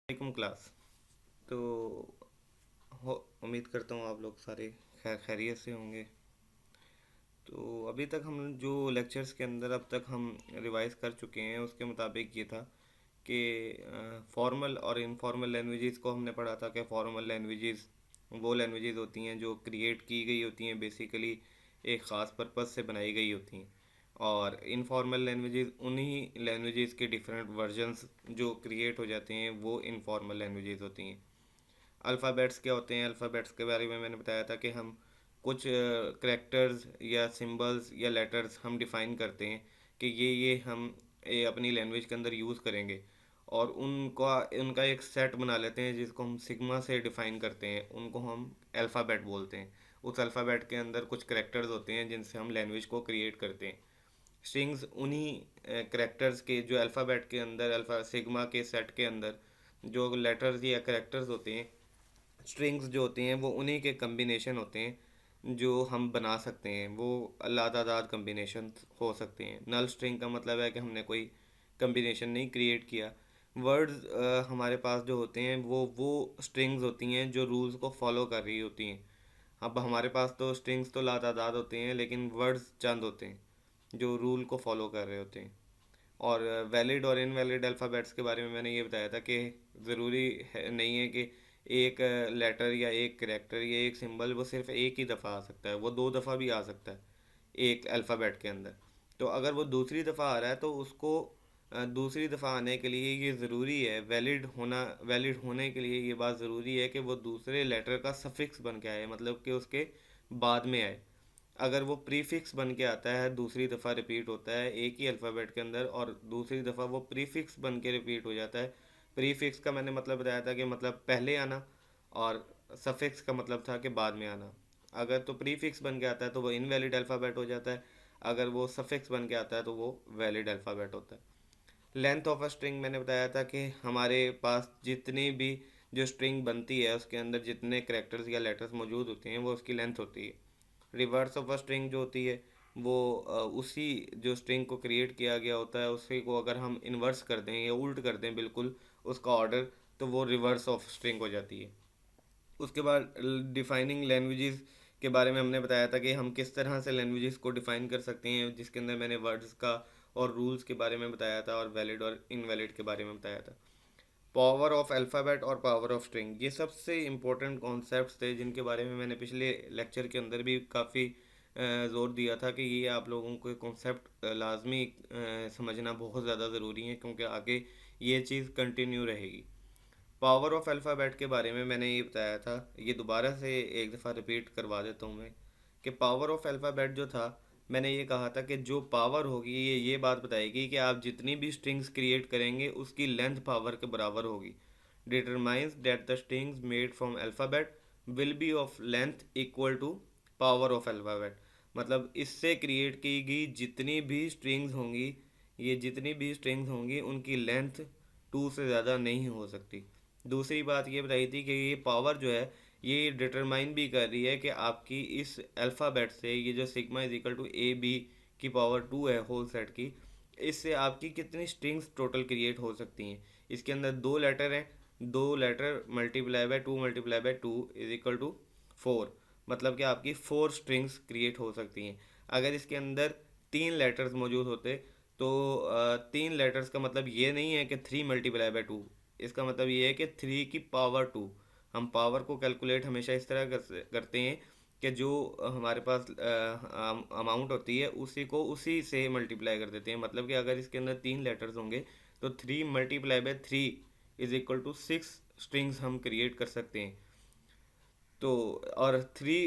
वालेकुम क्लास। तो हो उम्मीद करता हूँ आप लोग सारे खैरियत से होंगे। तो अभी तक हम जो लेक्चर्स के अंदर अब तक हम रिवाइज कर चुके हैं उसके मुताबिक ये था कि फॉर्मल और इनफॉर्मल लैंग्वेजेस को हमने पढ़ा था कि फॉर्मल लैंग्वेजेस वो लैंग्वेजेस होती हैं जो क्रिएट की गई होती हैं, बेसिकली एक ख़ास पर्पज़ से बनाई गई होती हैं। और इनफॉर्मल लैंग्वेजेस उन्हीं लैंग्वेजेस के डिफरेंट वर्जन्स जो क्रिएट हो जाते हैं वो इनफॉर्मल लैंग्वेजेस होती हैं। अल्फ़ाबेट्स क्या होते हैं? अल्फ़ाबेट्स के बारे में मैंने बताया था कि हम कुछ करैक्टर्स या सिंबल्स या लेटर्स हम डिफ़ाइन करते हैं कि ये हम अपनी लैंग्वेज के अंदर यूज़ करेंगे, और उनका उनका एक सेट बना लेते हैं जिसको हम सिग्मा से डिफ़ाइन करते हैं। उनको हम अल्फ़ाबेट बोलते हैं। उस अल्फ़ाबेट के अंदर कुछ करैक्टर्स होते हैं जिनसे हम लैंग्वेज को क्रिएट करते हैं। स्ट्रिंग्स उन्हीं करैक्टर्स के जो अल्फ़ाबेट के अंदर अल्फ़ा सिग्मा के सेट के अंदर जो लेटर्स या करैक्टर्स होते हैं, स्ट्रिंग्स जो होती हैं वो उन्हीं के कम्बिनेशन होते हैं जो हम बना सकते हैं। वो लातादाद कम्बिनेशन हो सकते हैं। नल स्ट्रिंग का मतलब है कि हमने कोई कम्बिनेशन नहीं क्रिएट किया। वर्ड्स हमारे पास जो होते हैं वो स्ट्रिंग्स होती हैं जो रूल्स को फॉलो कर रही होती हैं। अब हमारे पास तो स्ट्रिंग्स तो लातादाद होते हैं लेकिन वर्ड्स चंद होते हैं जो रूल को फॉलो कर रहे होते हैं। और वैलिड और इनवैलिड अल्फ़ाबेट्स के बारे में मैंने ये बताया था कि ज़रूरी है नहीं है कि एक लेटर या एक करैक्टर या एक सिंबल वो सिर्फ एक ही दफ़ा आ सकता है, वो दो दफ़ा भी आ सकता है एक अल्फ़ाबेट के अंदर। तो अगर वो दूसरी दफ़ा आ रहा है तो उसको दूसरी दफ़ा आने के लिए ये ज़रूरी है, वैलिड होने के लिए ये बात ज़रूरी है कि वो दूसरे लेटर का सफिक्स बन के आए, मतलब कि उसके बाद में आए। अगर वो प्रीफिक्स बन के आता है, दूसरी दफ़ा रिपीट होता है एक ही अल्फ़ाबेट के अंदर, और दूसरी दफ़ा वो प्रीफिक्स बन के रिपीट हो जाता है। प्रीफिक्स का मैंने मतलब बताया था कि मतलब पहले आना, और सफिक्स का मतलब था कि बाद में आना। अगर तो प्रीफिक्स बन के आता है तो वो इनवैलिड अल्फ़ाबेट हो जाता है, अगर वो सफिक्स बन के आता है तो वो वैलिड अल्फ़ाबेट होता है। लेंथ ऑफ अ स्ट्रिंग मैंने बताया था कि हमारे पास जितनी भी जो स्ट्रिंग बनती है उसके अंदर जितने करेक्टर्स या लेटर्स मौजूद होते हैं वो उसकी लेंथ होती है। रिवर्स ऑफ अ स्ट्रिंग जो होती है वो उसी जो स्ट्रिंग को क्रिएट किया गया होता है उसी को अगर हम इन्वर्स कर दें या उल्ट कर दें बिल्कुल उसका ऑर्डर, तो वो रिवर्स ऑफ स्ट्रिंग हो जाती है। उसके बाद डिफाइनिंग लैंग्वेजेस के बारे में हमने बताया था कि हम किस तरह से लैंग्वेजेस को डिफ़ाइन कर सकते हैं, जिसके अंदर मैंने वर्ड्स का और रूल्स के बारे में बताया था और वैलिड और इनवैलिड के बारे में बताया था। पावर ऑफ अल्फ़ाबेट और पावर ऑफ स्ट्रिंग ये सबसे इम्पोर्टेंट कॉन्सेप्ट्स थे जिनके बारे में मैंने पिछले लेक्चर के अंदर भी काफ़ी ज़ोर दिया था कि ये आप लोगों को कॉन्सेप्ट लाजमी समझना बहुत ज़्यादा ज़रूरी है, क्योंकि आगे ये चीज़ कंटिन्यू रहेगी। पावर ऑफ अल्फ़ाबेट के बारे में मैंने ये बताया था, ये दोबारा से एक दफ़ा रिपीट करवा देता हूँ मैं, कि पावर ऑफ अल्फ़ाबेट जो था मैंने ये कहा था कि जो पावर होगी ये बात बताएगी कि आप जितनी भी स्ट्रिंग्स क्रिएट करेंगे उसकी लेंथ पावर के बराबर होगी। Determines that the strings made from alphabet will be of length equal to power of alphabet. मतलब इससे क्रिएट की गई जितनी भी स्ट्रिंग्स होंगी, ये जितनी भी स्ट्रिंग्स होंगी उनकी लेंथ टू से ज़्यादा नहीं हो सकती। दूसरी बात ये बताई थी कि ये पावर जो है ये डिटरमाइन भी कर रही है कि आपकी इस अल्फ़ाबेट से ये जो sigma is equal to A B की पावर टू है होल सेट की, इससे आपकी कितनी स्ट्रिंग्स टोटल क्रिएट हो सकती हैं। इसके अंदर दो लेटर हैं, दो letter multiply by two is equal to four, मतलब कि आपकी फोर स्ट्रिंग्स क्रिएट हो सकती हैं। अगर इसके अंदर तीन लेटर्स मौजूद होते तो तीन लेटर्स का मतलब ये नहीं है कि थ्री मल्टीप्लाई बाय टू, इसका मतलब ये है कि थ्री की पावर टू। हम पावर को कैलकुलेट हमेशा इस तरह करते हैं कि जो हमारे पास अमाउंट होती है उसी को उसी से मल्टीप्लाई कर देते हैं। मतलब कि अगर इसके अंदर तीन लेटर्स होंगे तो three multiply by three is equal to six strings हम क्रिएट कर सकते हैं। तो और थ्री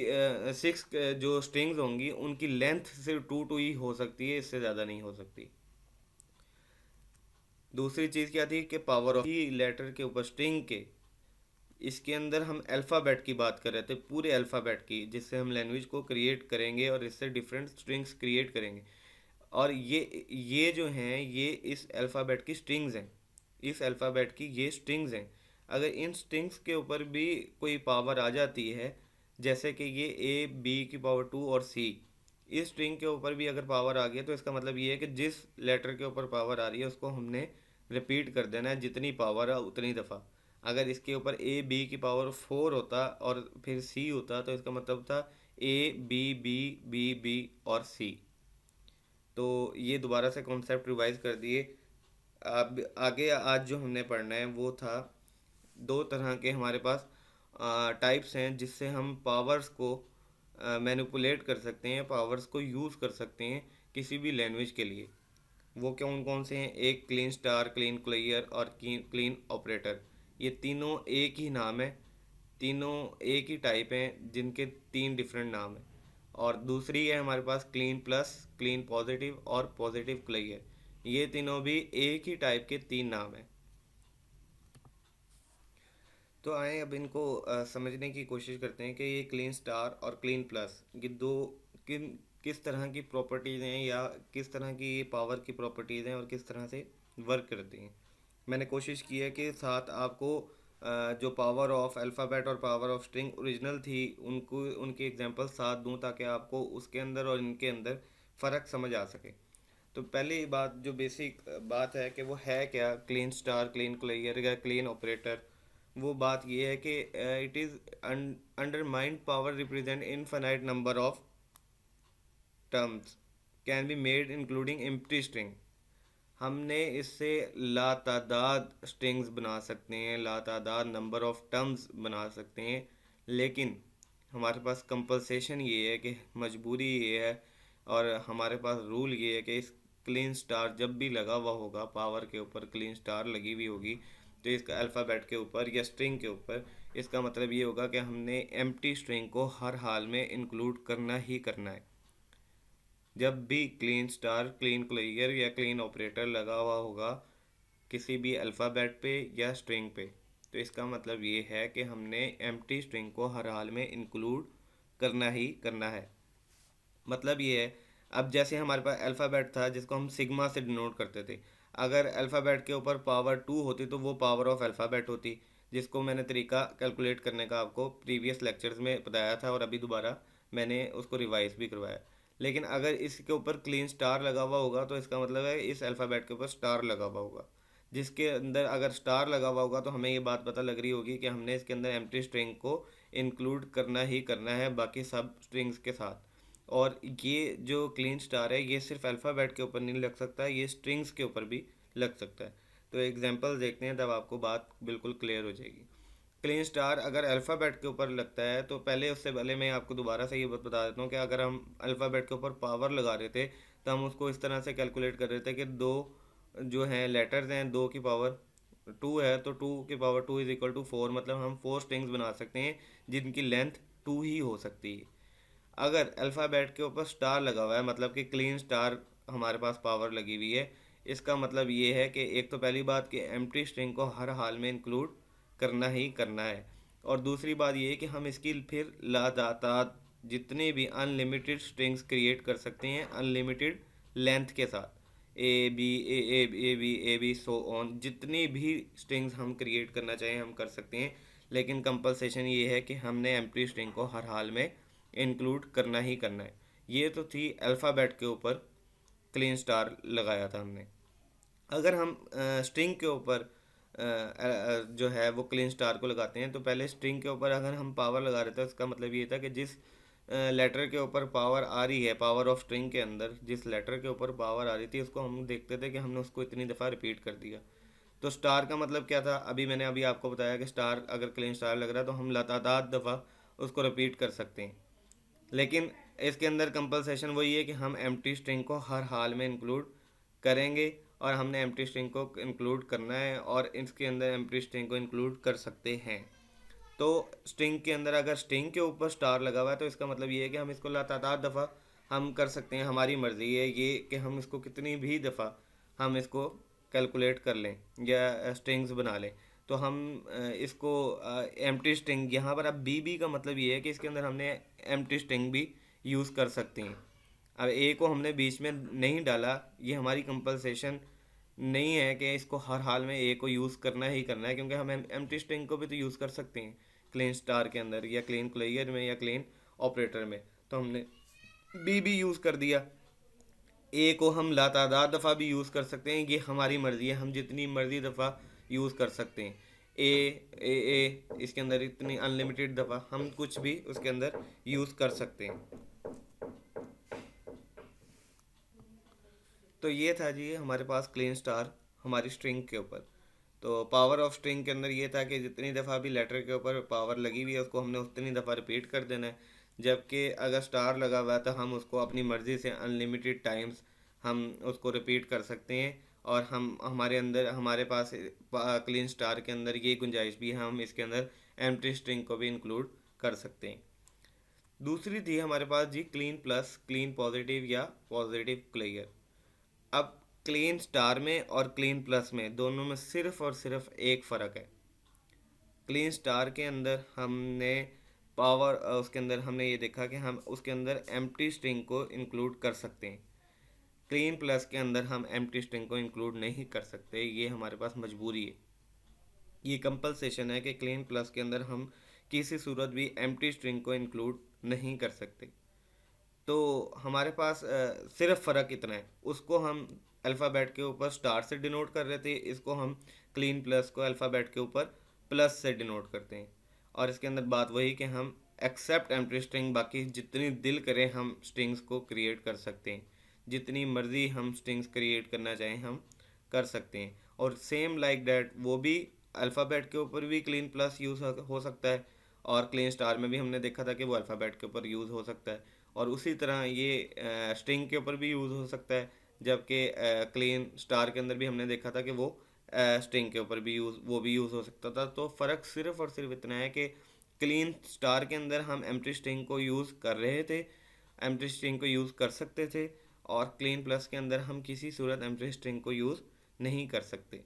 सिक्स जो स्ट्रिंग्स होंगी उनकी लेंथ सिर्फ टू टू ही हो सकती है, इससे ज़्यादा नहीं हो सकती। दूसरी चीज़ क्या थी कि पावर ऑफ ही लेटर के ऊपर स्ट्रिंग के, इसके अंदर हम अल्फ़ाबेट की बात कर रहे थे, पूरे अल्फ़ाबेट की, जिससे हम लैंग्वेज को क्रिएट करेंगे और इससे डिफरेंट स्ट्रिंग्स क्रिएट करेंगे। और ये जो हैं ये इस अल्फ़ाबेट की स्ट्रिंग्स हैं, इस अल्फ़ाबेट की ये स्ट्रिंग्स हैं। अगर इन स्ट्रिंग्स के ऊपर भी कोई पावर आ जाती है, जैसे कि ये ए बी की पावर टू और सी, इस स्ट्रिंग के ऊपर भी अगर पावर आ गई तो इसका मतलब ये है कि जिस लेटर के ऊपर पावर आ रही है उसको हमने रिपीट कर देना है, जितनी पावर है उतनी दफ़ा। अगर इसके ऊपर ए बी की पावर 4 होता और फिर सी होता तो इसका मतलब था A B B B B और सी। तो ये दोबारा से कॉन्सेप्ट रिवाइज कर दिए। अब आगे आज जो हमने पढ़ना है वो था, दो तरह के हमारे पास टाइप्स हैं जिससे हम पावर्स को मैनिपुलेट कर सकते हैं, पावर्स को यूज़ कर सकते हैं किसी भी लैंग्वेज के लिए। वो कौन कौन से हैं? एक क्लीन स्टार, क्लीन क्लियर और क्लीन ऑपरेटर। ये तीनों एक ही नाम है, तीनों एक ही टाइप हैं जिनके तीन डिफरेंट नाम हैं। और दूसरी है हमारे पास क्लीन प्लस, क्लीन पॉजिटिव और पॉजिटिव क्लियर। ये तीनों भी एक ही टाइप के तीन नाम हैं। तो आए अब इनको समझने की कोशिश करते हैं कि ये क्लीन स्टार और क्लीन प्लस ये दो किन किस तरह की प्रॉपर्टीज़ हैं, या किस तरह की ये पावर की प्रॉपर्टीज़ हैं और किस तरह से वर्क करती हैं। मैंने कोशिश की है कि साथ आपको जो पावर ऑफ अल्फ़ाबेट और पावर ऑफ स्ट्रिंग ओरिजिनल थी उनको उनके एग्जांपल साथ दूं, ताकि आपको उसके अंदर और इनके अंदर फ़र्क समझ आ सके। तो पहली बात जो बेसिक बात है कि वो है क्या क्लीन स्टार, क्लीन क्लियर या क्लीन ऑपरेटर। वो बात ये है कि it is undermined power represent infinite number of terms can be made including empty string. हमने इससे लातादाद स्ट्रिंग्स बना सकते हैं, लातादाद नंबर ऑफ टर्म्स बना सकते हैं। लेकिन हमारे पास कंपलसेशन ये है कि मजबूरी ये है और हमारे पास रूल ये है कि इस क्लीन स्टार जब भी लगा हुआ होगा, पावर के ऊपर क्लीन स्टार लगी हुई होगी, तो इसका अल्फ़ाबेट के ऊपर या स्ट्रिंग के ऊपर, इसका मतलब ये होगा कि हमने एम्प्टी स्ट्रिंग को हर हाल में इंक्लूड करना ही करना है। जब भी क्लीन स्टार, क्लीन क्लियर या क्लीन ऑपरेटर लगा हुआ होगा किसी भी अल्फ़ाबेट पे या स्ट्रिंग पे, तो इसका मतलब ये है कि हमने एम्प्टी स्ट्रिंग को हर हाल में इंक्लूड करना ही करना है। मतलब ये है, अब जैसे हमारे पास अल्फ़ाबेट था जिसको हम सिग्मा से डिनोट करते थे। अगर अल्फ़ाबेट के ऊपर पावर 2 होती तो वो पावर ऑफ अल्फ़ाबेट होती, जिसको मैंने तरीका कैलकुलेट करने का आपको प्रीवियस लेक्चर्स में बताया था और अभी दोबारा मैंने उसको रिवाइज भी करवाया। लेकिन अगर इसके ऊपर क्लीन स्टार लगा हुआ होगा तो इसका मतलब है इस अल्फ़ाबेट के ऊपर स्टार लगा हुआ होगा। जिसके अंदर अगर स्टार लगा हुआ होगा तो हमें ये बात पता लग रही होगी कि हमने इसके अंदर एम्प्टी स्ट्रिंग को इंक्लूड करना ही करना है बाकी सब स्ट्रिंग्स के साथ। और ये जो क्लीन स्टार है ये सिर्फ अल्फ़ाबेट के ऊपर नहीं लग सकता, ये स्ट्रिंग्स के ऊपर भी लग सकता है। तो एग्जांपल देखते हैं, तब आपको बात बिल्कुल क्लियर हो जाएगी। क्लीन स्टार अगर अल्फ़ाबेट के ऊपर लगता है तो पहले, उससे पहले मैं आपको दोबारा से ये बता देता हूँ कि अगर हम अल्फ़ाबेट के ऊपर पावर लगा रहे थे तो हम उसको इस तरह से कैलकुलेट कर रहे थे कि दो जो हैं लेटर्स हैं, 2 की पावर 2 है तो 2 की पावर 2 = 4, मतलब हम 4 स्ट्रिंग्स बना सकते हैं जिनकी लेंथ 2 ही हो सकती है। अगर अल्फ़ाबेट के ऊपर स्टार लगा हुआ है, मतलब कि क्लीन स्टार हमारे पास पावर लगी हुई है, इसका मतलब ये है कि एक तो पहली बात कि एम्प्टी स्ट्रिंग को हर हाल में इंक्लूड करना ही करना है, और दूसरी बात ये है कि हम इसकी फिर लातादाद जितने भी अनलिमिटेड स्ट्रिंग्स क्रिएट कर सकते हैं अनलिमिटेड लेंथ के साथ। A B A B so on, जितनी भी स्ट्रिंग्स हम क्रिएट करना चाहें हम कर सकते हैं। लेकिन कंपलसेशन ये है कि हमने एम्प्टी स्ट्रिंग को हर हाल में इंक्लूड करना ही करना है। ये तो थी अल्फ़ाबेट के ऊपर क्लीन स्टार लगाया था हमने। अगर हम स्ट्रिंग के ऊपर जो है वो क्लीन स्टार को लगाते हैं, तो पहले स्ट्रिंग के ऊपर अगर हम पावर लगा रहे थे उसका मतलब ये था कि जिस लेटर के ऊपर पावर आ रही है, पावर ऑफ स्ट्रिंग के अंदर जिस लेटर के ऊपर पावर आ रही थी उसको हम देखते थे कि हमने उसको इतनी दफ़ा रिपीट कर दिया। तो स्टार का मतलब क्या था, मैंने अभी आपको बताया कि स्टार अगर क्लीन स्टार लग रहा है तो हम लगातार दफ़ा उसको रिपीट कर सकते हैं। लेकिन इसके अंदर कंपलसेशन वही है कि हम एम्प्टी स्ट्रिंग को हर हाल में इंक्लूड करेंगे, और हमने एम्प्टी स्ट्रिंग को इंक्लूड करना है और इसके अंदर एम्प्टी स्ट्रिंग को इंक्लूड कर सकते हैं। तो स्ट्रिंग के अंदर अगर स्ट्रिंग के ऊपर स्टार लगा हुआ है तो इसका मतलब ये है कि हम इसको लगातार दफ़ा हम कर सकते हैं। हमारी मर्ज़ी है ये कि हम इसको कितनी भी दफ़ा हम इसको कैलकुलेट कर लें या स्ट्रिंग्स बना लें। तो हम इसको एम्प्टी स्ट्रिंग, यहाँ पर अब बी का मतलब ये है कि इसके अंदर हमने एम्प्टी स्ट्रिंग भी यूज़ कर सकते हैं। अब ए को हमने बीच में नहीं डाला, ये हमारी कंपलसेशन नहीं है कि इसको हर हाल में ए को यूज़ करना ही करना है, क्योंकि हम एम्प्टी स्ट्रिंग को भी तो यूज़ कर सकते हैं क्लीन स्टार के अंदर या क्लीन क्लियर में या क्लीन ऑपरेटर में। तो हमने बी यूज़ कर दिया। ए को हम लातादार दफ़ा भी यूज़ कर सकते हैं, ये हमारी मर्ज़ी है, हम जितनी मर्ज़ी दफ़ा यूज़ कर सकते हैं। ए इसके अंदर इतनी अनलिमिटेड दफ़ा हम कुछ भी उसके अंदर यूज़ कर सकते हैं। तो ये था जी हमारे पास क्लीन स्टार हमारी स्ट्रिंग के ऊपर। तो पावर ऑफ स्ट्रिंग के अंदर ये था कि जितनी दफ़ा भी लेटर के ऊपर पावर लगी हुई है उसको हमने उतनी दफ़ा रिपीट कर देना है। जबकि अगर स्टार लगा हुआ है तो हम उसको अपनी मर्ज़ी से अनलिमिटेड टाइम्स हम उसको रिपीट कर सकते हैं। और हम हमारे अंदर हमारे पास क्लीन स्टार के अंदर ये गुंजाइश भी है, हम इसके अंदर एम्प्टी स्ट्रिंग को भी इंक्लूड कर सकते हैं। दूसरी थी हमारे पास जी क्लीन प्लस, क्लीन पॉजिटिव या पॉजिटिव क्लियर। अब क्लीन स्टार में और क्लीन प्लस में दोनों में सिर्फ और सिर्फ एक फ़र्क है। क्लीन स्टार के अंदर हमने पावर उसके अंदर हमने ये देखा कि हम उसके अंदर एम्प्टी स्ट्रिंग को इंक्लूड कर सकते हैं। क्लीन प्लस के अंदर हम एम्प्टी स्ट्रिंग को इंक्लूड नहीं कर सकते, ये हमारे पास मजबूरी है। ये कंपलसेशन है कि क्लीन प्लस के अंदर हम किसी सूरत भी एम्प्टी स्ट्रिंग को इंक्लूड नहीं कर सकते। तो हमारे पास सिर्फ फ़र्क इतना है, उसको हम अल्फ़ाबेट के ऊपर स्टार से डिनोट कर रहे थे, इसको हम क्लीन प्लस को अल्फ़ाबेट के ऊपर प्लस से डिनोट करते हैं। और इसके अंदर बात वही कि हम एक्सेप्ट एम्प्टी स्ट्रिंग, बाकी जितनी दिल करें हम स्ट्रिंग्स को क्रिएट कर सकते हैं, जितनी मर्ज़ी हम स्ट्रिंग्स क्रिएट करना चाहें हम कर सकते हैं। और सेम लाइक डैट वो भी अल्फ़ाबेट के ऊपर भी क्लीन प्लस यूज़ हो सकता है, और क्लीन स्टार में भी हमने देखा था कि वो अल्फ़ाबेट के ऊपर यूज़ हो सकता है। और उसी तरह ये स्ट्रिंग के ऊपर भी यूज़ हो सकता है, जबकि क्लीन स्टार के अंदर भी हमने देखा था कि वो स्ट्रिंग के ऊपर भी यूज़ हो सकता था। तो फ़र्क सिर्फ और सिर्फ इतना है कि क्लीन स्टार के अंदर हम एम्प्टी स्ट्रिंग को यूज़ कर रहे थे, एम्प्टी स्ट्रिंग को यूज़ कर सकते थे, और क्लीन प्लस के अंदर हम किसी सूरत एम्प्टी स्ट्रिंग को यूज़ नहीं कर सकते।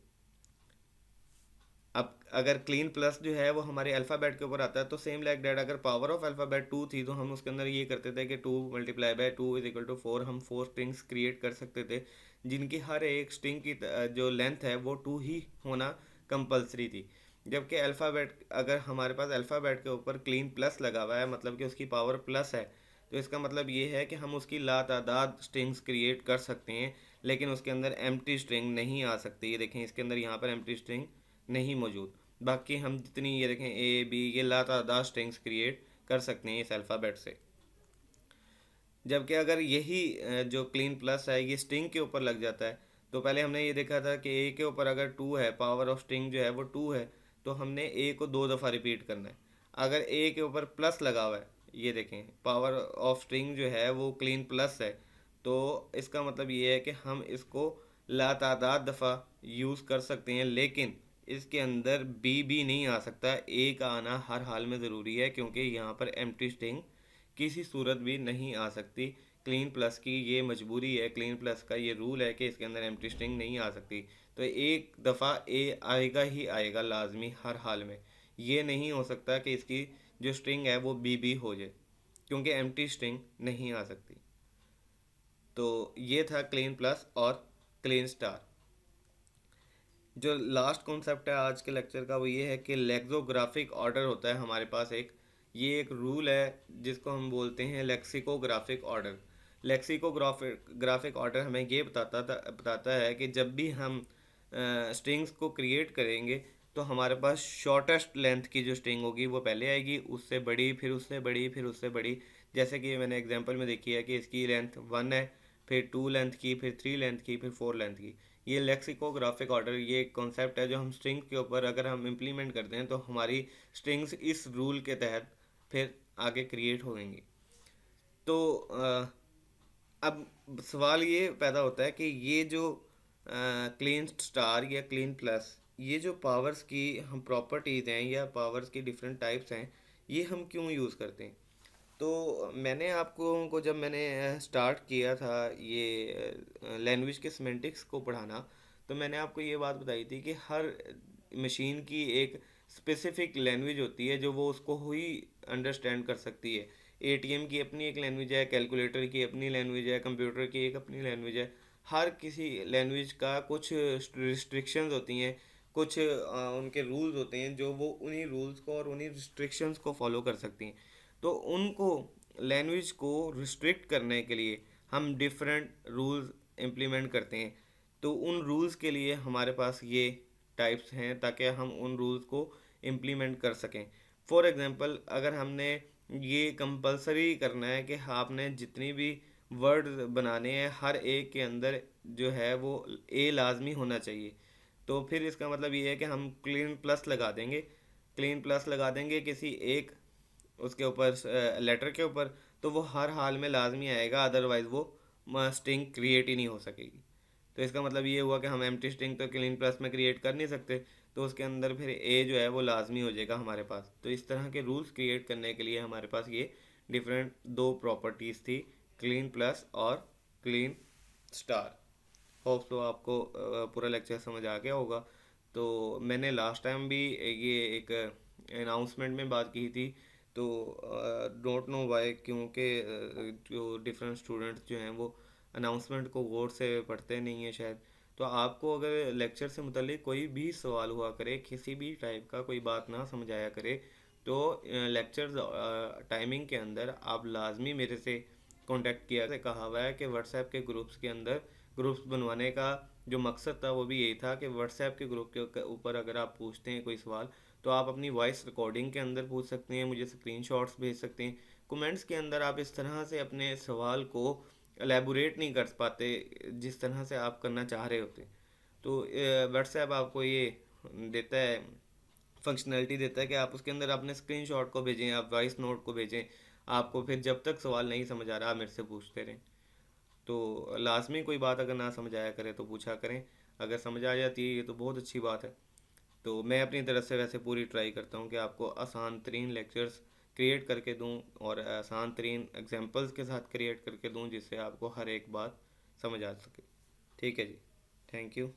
अब अगर क्लीन प्लस जो है वो हमारे अल्फ़ाबेट के ऊपर आता है, तो सेम लाइक डैट अगर पावर ऑफ अल्फ़ाबेट 2 थी तो हम उसके अंदर ये करते थे कि 2 multiply by 2 is equal to 4, हम 4 स्ट्रिंग्स क्रिएट कर सकते थे, जिनकी हर एक स्ट्रिंग की जो लेंथ है वो 2 ही होना कंपलसरी थी। जबकि अल्फ़ाबेट अगर हमारे पास अल्फ़ाबेट के ऊपर क्लीन प्लस लगा हुआ है, मतलब कि उसकी पावर प्लस है, तो इसका मतलब ये है कि हम उसकी लातादाद स्ट्रिंग्स क्रिएट कर सकते हैं, लेकिन उसके अंदर एम्प्टी स्ट्रिंग नहीं आ सकती। ये देखें इसके अंदर यहाँ पर एम्प्टी स्ट्रिंग नहीं मौजूद। बाकी हम जितनी ये देखें ए बी ये लातादार स्ट्रिंग्स क्रिएट कर सकते हैं इस अल्फ़ाबेट से। जबकि अगर यही जो क्लीन प्लस है ये स्ट्रिंग के ऊपर लग जाता है, तो पहले हमने ये देखा था कि ए के ऊपर अगर 2 है, पावर ऑफ स्ट्रिंग जो है वो 2 है, तो हमने ए को 2 दफ़ा रिपीट करना है। अगर ए के ऊपर प्लस लगा हुआ है, ये देखें पावर ऑफ स्ट्रिंग जो है वो क्लीन प्लस है, तो इसका मतलब ये है कि हम इसको लातादाद दफ़ा यूज़ कर सकते हैं, लेकिन इसके अंदर बी नहीं आ सकता, ए का आना हर हाल में ज़रूरी है, क्योंकि यहाँ पर एम्प्टी स्ट्रिंग किसी सूरत भी नहीं आ सकती। क्लीन प्लस की ये मजबूरी है, क्लीन प्लस का ये रूल है कि इसके अंदर एम्प्टी स्ट्रिंग नहीं आ सकती। तो एक दफ़ा ए आएगा ही आएगा लाजमी हर हाल में। ये नहीं हो सकता कि इसकी जो स्ट्रिंग है वो बी हो जाए, क्योंकि एम्प्टी स्ट्रिंग नहीं आ सकती। तो ये था क्लीन प्लस और क्लीन स्टार। जो लास्ट कॉन्सेप्ट है आज के लेक्चर का वो ये है कि लेक्सोग्राफिक ऑर्डर होता है हमारे पास एक, ये एक रूल है जिसको हम बोलते हैं लेक्सिकोग्राफिक ऑर्डर। लेक्सिकोग्राफिक ऑर्डर हमें ये बताता है कि जब भी हम स्ट्रिंग्स को क्रिएट करेंगे, तो हमारे पास शॉर्टेस्ट लेंथ की जो स्ट्रिंग होगी वो पहले आएगी, उससे बड़ी, फिर उससे बड़ी, फिर उससे बड़ी। जैसे कि मैंने एग्जांपल में देखी है कि इसकी लेंथ 1 है, फिर 2 लेंथ की, फिर 3 लेंथ की, फिर 4 लेंथ की। ये लेक्सिकोग्राफिक ऑर्डर ये एक कॉन्सेप्ट है जो हम स्ट्रिंग के ऊपर अगर हम इम्प्लीमेंट करते हैं तो हमारी स्ट्रिंग्स इस रूल के तहत फिर आगे क्रिएट होंगी। तो अब सवाल ये पैदा होता है कि ये जो क्लीन स्टार या क्लीन प्लस, ये जो पावर्स की हम प्रॉपर्टीज़ हैं या पावर्स की डिफरेंट टाइप्स हैं, ये हम क्यों यूज़ करते हैं। तो मैंने आपको को जब मैंने स्टार्ट किया था ये लैंग्वेज के सिमेंटिक्स को पढ़ाना, तो मैंने आपको ये बात बताई थी कि हर मशीन की एक स्पेसिफिक लैंग्वेज होती है जो वो उसको ही अंडरस्टैंड कर सकती है। एटीएम की अपनी एक लैंग्वेज है, कैलकुलेटर की अपनी लैंग्वेज है, कंप्यूटर की एक अपनी लैंग्वेज है। हर किसी लैंग्वेज का कुछ रिस्ट्रिक्शंस होती हैं, कुछ उनके रूल्स होते हैं जो वो उन्हीं रूल्स को और उन्हीं रिस्ट्रिक्शंस को फॉलो कर सकती हैं। तो उनको लैंग्वेज को रिस्ट्रिक्ट करने के लिए हम डिफरेंट रूल्स इम्प्लीमेंट करते हैं। तो उन रूल्स के लिए हमारे पास ये टाइप्स हैं ताकि हम उन रूल्स को इम्प्लीमेंट कर सकें। फॉर एग्ज़ाम्पल अगर हमने ये कंपलसरी करना है कि आपने जितनी भी वर्ड बनाने हैं हर एक के अंदर जो है वो ए लाजमी होना चाहिए, तो फिर इसका मतलब ये है कि हम क्लीन प्लस लगा देंगे। क्लीन प्लस लगा देंगे किसी एक उसके ऊपर लेटर के ऊपर, तो वो हर हाल में लाजमी आएगा, अदरवाइज़ वो स्ट्रिंग क्रिएट ही नहीं हो सकेगी। तो इसका मतलब ये हुआ कि हम एम्प्टी स्ट्रिंग तो क्लीन प्लस में क्रिएट कर नहीं सकते, तो उसके अंदर फिर ए जो है वो लाजमी हो जाएगा हमारे पास। तो इस तरह के रूल्स क्रिएट करने के लिए हमारे पास ये डिफरेंट दो प्रॉपर्टीज़ थी, क्लीन प्लस और क्लीन स्टार। होप तो आपको पूरा लेक्चर समझ आ गया होगा। तो मैंने लास्ट टाइम भी ये एक अनाउंसमेंट में बात की थी, तो डोंट नो वाई, क्योंकि जो डिफरेंट स्टूडेंट्स जो हैं वो अनाउंसमेंट को गौर से पढ़ते नहीं हैं शायद। तो आपको अगर लेक्चर से मुतल्लिक कोई भी सवाल हुआ करे, किसी भी टाइप का कोई बात ना समझ आया करे, तो लेक्चर टाइमिंग के अंदर आप लाजमी मेरे से कांटेक्ट किया। से कहा हुआ है कि व्हाट्सएप के ग्रुप्स के अंदर, ग्रुप्स बनवाने का जो मकसद था वो भी यही था कि व्हाट्सएप के ग्रुप के ऊपर अगर आप पूछते हैं कोई सवाल, तो आप अपनी वॉइस रिकॉर्डिंग के अंदर पूछ सकते हैं, मुझे स्क्रीनशॉट्स भेज सकते हैं। कमेंट्स के अंदर आप इस तरह से अपने सवाल को एलेबोरेट नहीं कर पाते जिस तरह से आप करना चाह रहे होते। तो व्हाट्सएप आपको ये देता है, फंक्शनैलिटी देता है कि आप उसके अंदर अपने स्क्रीनशॉट को भेजें, आप वॉइस नोट को भेजें। आपको फिर जब तक सवाल नहीं समझ आ रहा आप मेरे से पूछते रहें। तो लाजमी कोई बात अगर ना समझ आया करे तो पूछा करें, अगर समझ आ जाती है ये तो बहुत अच्छी बात है। तो मैं अपनी तरफ से वैसे पूरी ट्राई करता हूँ कि आपको आसान तरीन लेक्चर्स क्रिएट करके दूँ और आसान तरीन एग्जांपल्स के साथ क्रिएट करके दूँ जिससे आपको हर एक बात समझ आ सके। ठीक है जी, थैंक यू।